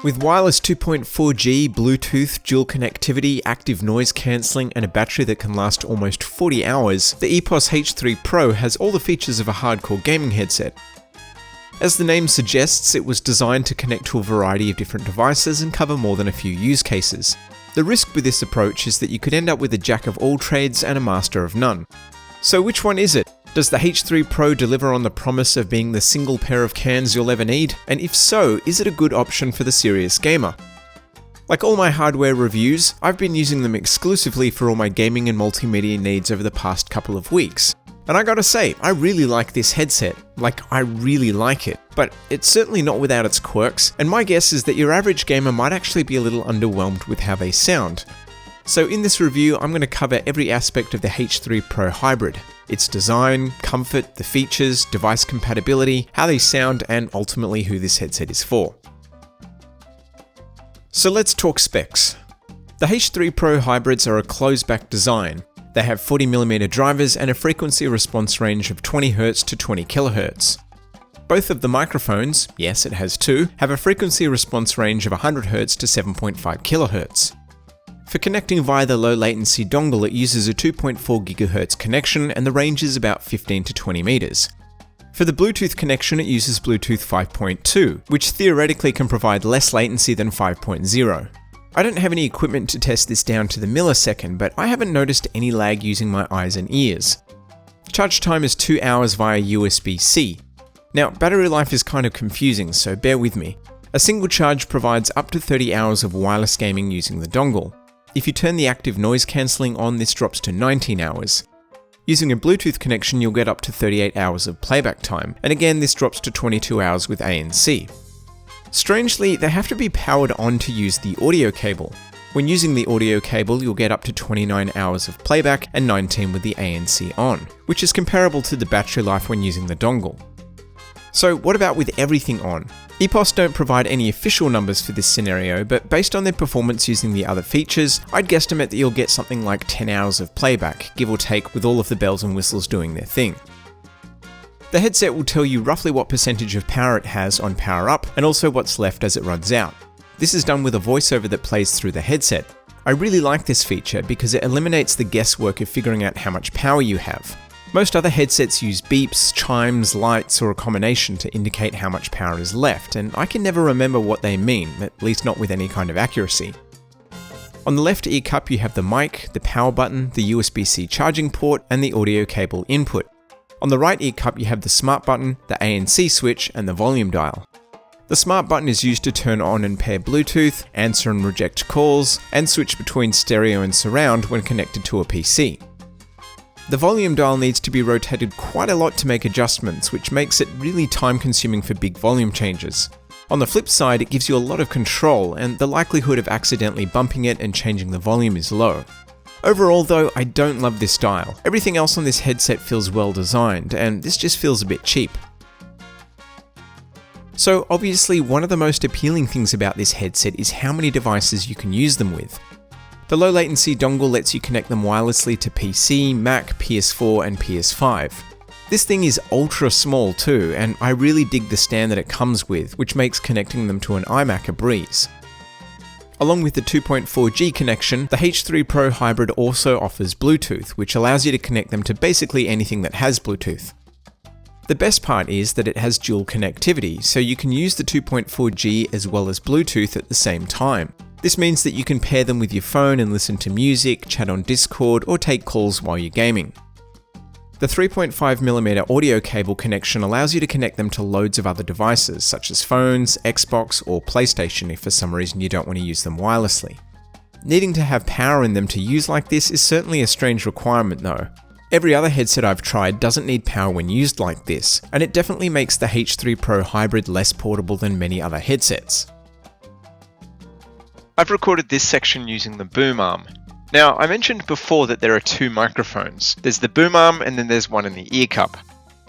With wireless 2.4G, Bluetooth, dual connectivity, active noise cancelling, and a battery that can last almost 40 hours, the EPOS H3PRO has all the features of a hardcore gaming headset. As the name suggests, it was designed to connect to a variety of different devices and cover more than a few use cases. The risk with this approach is that you could end up with a jack of all trades and a master of none. So which one is it? Does the H3PRO deliver on the promise of being the single pair of cans you'll ever need? And if so, is it a good option for the serious gamer? Like all my hardware reviews, I've been using them exclusively for all my gaming and multimedia needs over the past couple of weeks. And I gotta say, I really like this headset. I really like it. But it's certainly not without its quirks, and my guess is that your average gamer might actually be a little underwhelmed with how they sound. So in this review, I'm going to cover every aspect of the H3PRO Hybrid. Its design, comfort, the features, device compatibility, how they sound, and ultimately who this headset is for. So let's talk specs. The H3PRO Hybrids are a closed-back design. They have 40mm drivers and a frequency response range of 20Hz to 20kHz. Both of the microphones, yes it has two, have a frequency response range of 100Hz to 7.5kHz. For connecting via the low latency dongle, it uses a 2.4 GHz connection and the range is about 15 to 20 meters. For the Bluetooth connection, it uses Bluetooth 5.2, which theoretically can provide less latency than 5.0. I don't have any equipment to test this down to the millisecond, but I haven't noticed any lag using my eyes and ears. Charge time is 2 hours via USB-C. Now, battery life is kind of confusing, so bear with me. A single charge provides up to 30 hours of wireless gaming using the dongle. If you turn the active noise cancelling on, this drops to 19 hours. Using a Bluetooth connection, you'll get up to 38 hours of playback time, and again this drops to 22 hours with ANC. Strangely, they have to be powered on to use the audio cable. When using the audio cable, you'll get up to 29 hours of playback and 19 with the ANC on, which is comparable to the battery life when using the dongle. So what about with everything on? EPOS don't provide any official numbers for this scenario, but based on their performance using the other features, I'd guesstimate that you'll get something like 10 hours of playback, give or take, with all of the bells and whistles doing their thing. The headset will tell you roughly what percentage of power it has on power up, and also what's left as it runs out. This is done with a voiceover that plays through the headset. I really like this feature because it eliminates the guesswork of figuring out how much power you have. Most other headsets use beeps, chimes, lights, or a combination to indicate how much power is left, and I can never remember what they mean, at least not with any kind of accuracy. On the left ear cup you have the mic, the power button, the USB-C charging port, and the audio cable input. On the right ear cup you have the smart button, the ANC switch, and the volume dial. The smart button is used to turn on and pair Bluetooth, answer and reject calls, and switch between stereo and surround when connected to a PC. The volume dial needs to be rotated quite a lot to make adjustments, which makes it really time-consuming for big volume changes. On the flip side, it gives you a lot of control, and the likelihood of accidentally bumping it and changing the volume is low. Overall though, I don't love this dial. Everything else on this headset feels well designed, and this just feels a bit cheap. So obviously, one of the most appealing things about this headset is how many devices you can use them with. The low latency dongle lets you connect them wirelessly to PC, Mac, PS4 and PS5. This thing is ultra small too, and I really dig the stand that it comes with, which makes connecting them to an iMac a breeze. Along with the 2.4G connection, the H3PRO Hybrid also offers Bluetooth, which allows you to connect them to basically anything that has Bluetooth. The best part is that it has dual connectivity, so you can use the 2.4G as well as Bluetooth at the same time. This means that you can pair them with your phone and listen to music, chat on Discord, or take calls while you're gaming. The 3.5mm audio cable connection allows you to connect them to loads of other devices, such as phones, Xbox, or PlayStation if for some reason you don't want to use them wirelessly. Needing to have power in them to use like this is certainly a strange requirement though. Every other headset I've tried doesn't need power when used like this, and it definitely makes the H3PRO Hybrid less portable than many other headsets. I've recorded this section using the boom arm. Now, I mentioned before that there are two microphones. There's the boom arm and then there's one in the ear cup.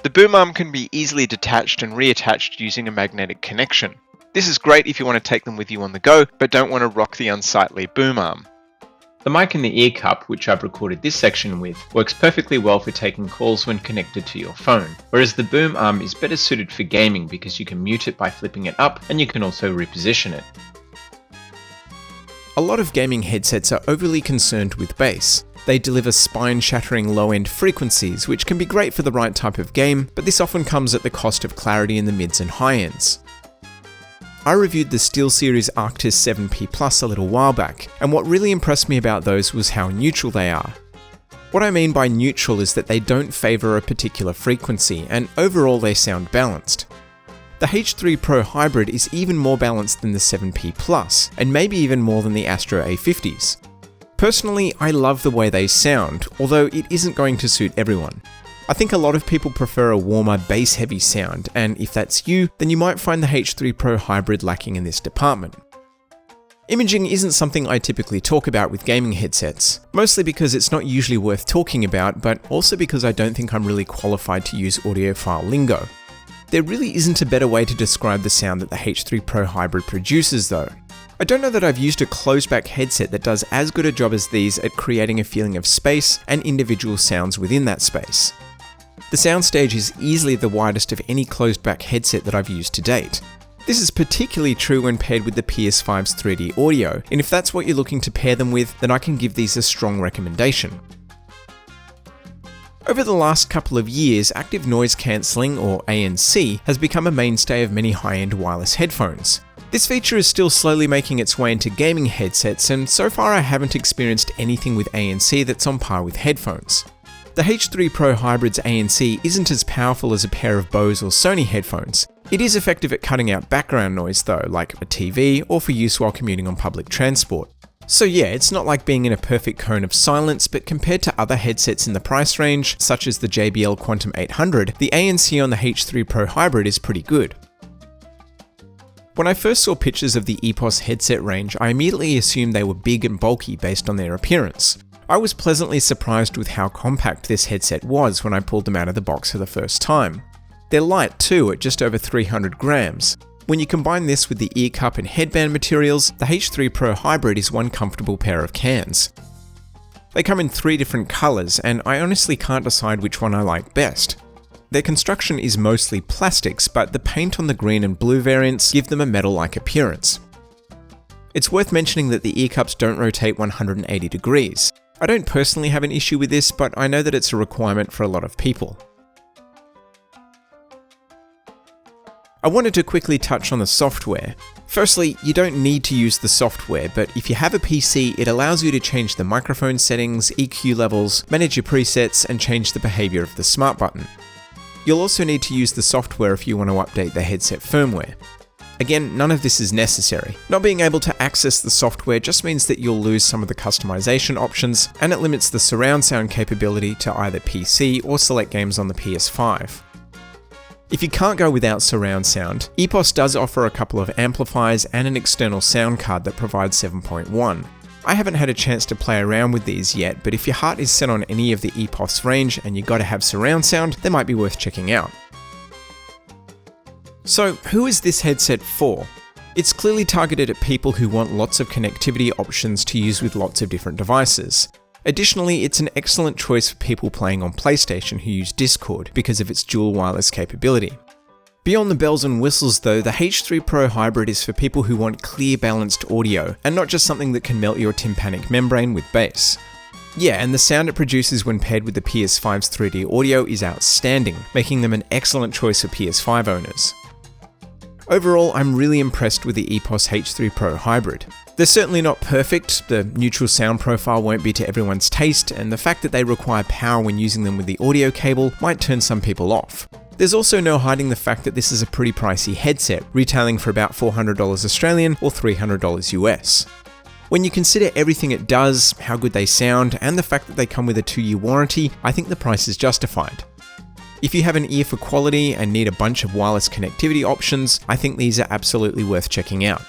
The boom arm can be easily detached and reattached using a magnetic connection. This is great if you want to take them with you on the go, but don't want to rock the unsightly boom arm. The mic in the ear cup, which I've recorded this section with, works perfectly well for taking calls when connected to your phone, whereas the boom arm is better suited for gaming because you can mute it by flipping it up and you can also reposition it. A lot of gaming headsets are overly concerned with bass. They deliver spine-shattering low-end frequencies, which can be great for the right type of game, but this often comes at the cost of clarity in the mids and high ends. I reviewed the SteelSeries Arctis 7P Plus a little while back, and what really impressed me about those was how neutral they are. What I mean by neutral is that they don't favour a particular frequency, and overall they sound balanced. The H3PRO Hybrid is even more balanced than the 7P Plus, and maybe even more than the Astro A50s. Personally, I love the way they sound, although it isn't going to suit everyone. I think a lot of people prefer a warmer, bass-heavy sound, and if that's you, then you might find the H3PRO Hybrid lacking in this department. Imaging isn't something I typically talk about with gaming headsets, mostly because it's not usually worth talking about, but also because I don't think I'm really qualified to use audiophile lingo. There really isn't a better way to describe the sound that the H3PRO Hybrid produces though. I don't know that I've used a closed-back headset that does as good a job as these at creating a feeling of space and individual sounds within that space. The soundstage is easily the widest of any closed-back headset that I've used to date. This is particularly true when paired with the PS5's 3D audio, and if that's what you're looking to pair them with, then I can give these a strong recommendation. Over the last couple of years, active noise cancelling, or ANC, has become a mainstay of many high-end wireless headphones. This feature is still slowly making its way into gaming headsets, and so far I haven't experienced anything with ANC that's on par with headphones. The H3PRO Hybrid's ANC isn't as powerful as a pair of Bose or Sony headphones. It is effective at cutting out background noise though, like a TV or for use while commuting on public transport. So yeah, it's not like being in a perfect cone of silence, but compared to other headsets in the price range, such as the JBL Quantum 800, the ANC on the H3PRO Hybrid is pretty good. When I first saw pictures of the EPOS headset range, I immediately assumed they were big and bulky based on their appearance. I was pleasantly surprised with how compact this headset was when I pulled them out of the box for the first time. They're light too, at just over 300 grams. When you combine this with the ear cup and headband materials, the H3PRO Hybrid is one comfortable pair of cans. They come in 3 different colours, and I honestly can't decide which one I like best. Their construction is mostly plastics, but the paint on the green and blue variants give them a metal-like appearance. It's worth mentioning that the ear cups don't rotate 180 degrees. I don't personally have an issue with this, but I know that it's a requirement for a lot of people. I wanted to quickly touch on the software. Firstly, you don't need to use the software, but if you have a PC, it allows you to change the microphone settings, EQ levels, manage your presets, and change the behavior of the smart button. You'll also need to use the software if you want to update the headset firmware. Again, none of this is necessary. Not being able to access the software just means that you'll lose some of the customization options, and it limits the surround sound capability to either PC or select games on the PS5. If you can't go without surround sound, EPOS does offer a couple of amplifiers and an external sound card that provides 7.1. I haven't had a chance to play around with these yet, but if your heart is set on any of the EPOS range and you gotta have surround sound, they might be worth checking out. So, who is this headset for? It's clearly targeted at people who want lots of connectivity options to use with lots of different devices. Additionally, it's an excellent choice for people playing on PlayStation who use Discord because of its dual wireless capability. Beyond the bells and whistles though, the H3PRO Hybrid is for people who want clear, balanced audio, and not just something that can melt your tympanic membrane with bass. Yeah, and the sound it produces when paired with the PS5's 3D audio is outstanding, making them an excellent choice for PS5 owners. Overall, I'm really impressed with the EPOS H3PRO Hybrid. They're certainly not perfect, the neutral sound profile won't be to everyone's taste, and the fact that they require power when using them with the audio cable might turn some people off. There's also no hiding the fact that this is a pretty pricey headset, retailing for about $400 Australian or $300 US. When you consider everything it does, how good they sound, and the fact that they come with a 2-year warranty, I think the price is justified. If you have an ear for quality and need a bunch of wireless connectivity options, I think these are absolutely worth checking out.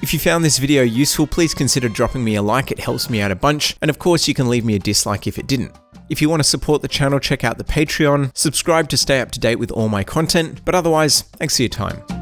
If you found this video useful, please consider dropping me a like, it helps me out a bunch, and of course you can leave me a dislike if it didn't. If you want to support the channel, check out the Patreon, subscribe to stay up to date with all my content, but otherwise, thanks for your time.